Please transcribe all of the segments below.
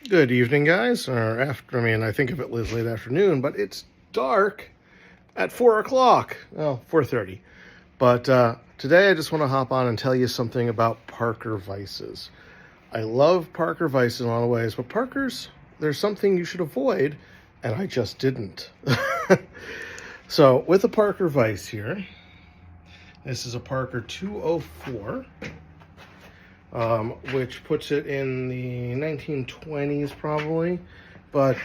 Good evening, guys. Or after, I think of it as late afternoon, but it's dark at 4 o'clock. Well, 4:30. But today I just want to hop on and tell you something about Parker Vises. I love Parker Vises in a lot of ways, but Parker's, there's something you should avoid, and I just didn't. So with a Parker Vise here, this is a Parker 204. Which puts it in the 1920s probably, but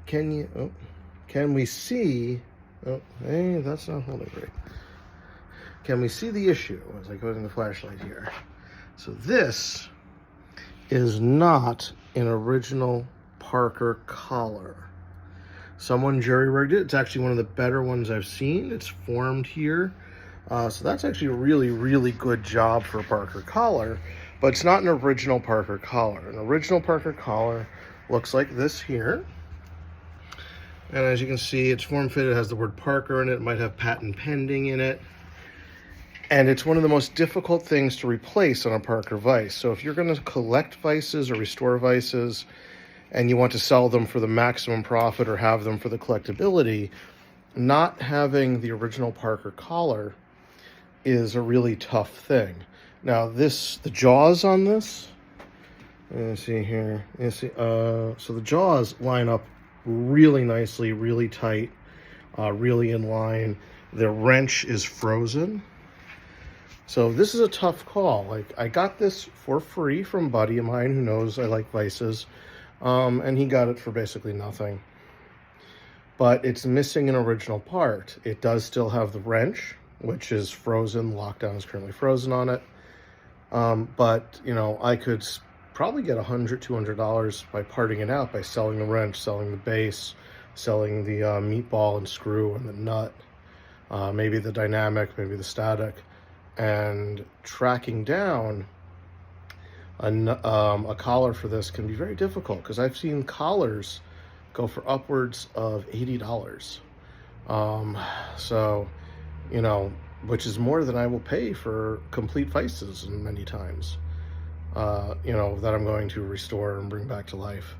can we see, hey, that's not holding great. Can we see the issue as I go in the flashlight here? So this is not an original Parker collar. Someone jury-rigged it. It's actually one of the better ones I've seen. It's formed here. So that's actually a really, really good job for a Parker collar. But it's not an original Parker collar. An original Parker collar looks like this here. And as you can see, it's form-fitted, it has the word Parker in it. It might have patent pending in it. And it's one of the most difficult things to replace on a Parker vise. So if you're going to collect vises or restore vises and you want to sell them for the maximum profit or have them for the collectability, not having the original Parker collar is a really tough thing. Now the jaws on this, let's see here, so the jaws line up really nicely, really tight, really in line. The wrench is frozen. So this is a tough call. Like, I got this for free from a buddy of mine who knows I like vises, and he got it for basically nothing. But it's missing an original part. It does still have the wrench, which is frozen. Lockdown is currently frozen on it. But, you know, I could probably get $100–200 by parting it out, by selling the wrench, selling the base, selling the meatball and screw and the nut, maybe the dynamic, maybe the static, and tracking down a collar for this can be very difficult, because I've seen collars go for upwards of $80. So, you know, which is more than I will pay for complete vises many times, you know, that I'm going to restore and bring back to life.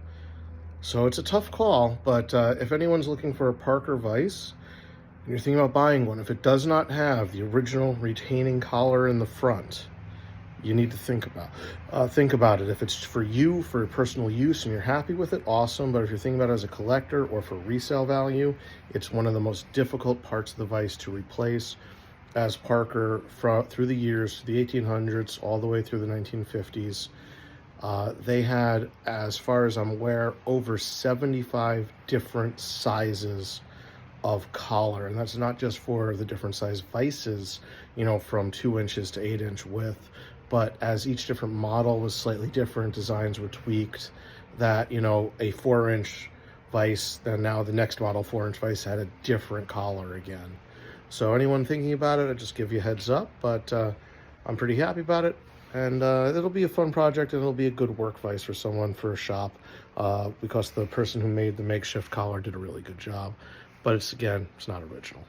So it's a tough call, but if anyone's looking for a Parker vise and you're thinking about buying one, if it does not have the original retaining collar in the front, you need to think about it. If it's for you, for personal use, and you're happy with it, awesome. But if you're thinking about it as a collector or for resale value, it's one of the most difficult parts of the vise to replace, as Parker, through the years, the 1800s, all the way through the 1950s, they had, as far as I'm aware, over 75 different sizes of collar. And that's not just for the different size vises, you know, from 2 inches to 8-inch width, but as each different model was slightly different, designs were tweaked, that, you know, a 4-inch vise, then now the next model 4-inch vise had a different collar again. So anyone thinking about it, I just give you a heads up, but I'm pretty happy about it. And it'll be a fun project, and it'll be a good work vise for someone, for a shop, because the person who made the makeshift collar did a really good job. But it's, again, it's not original.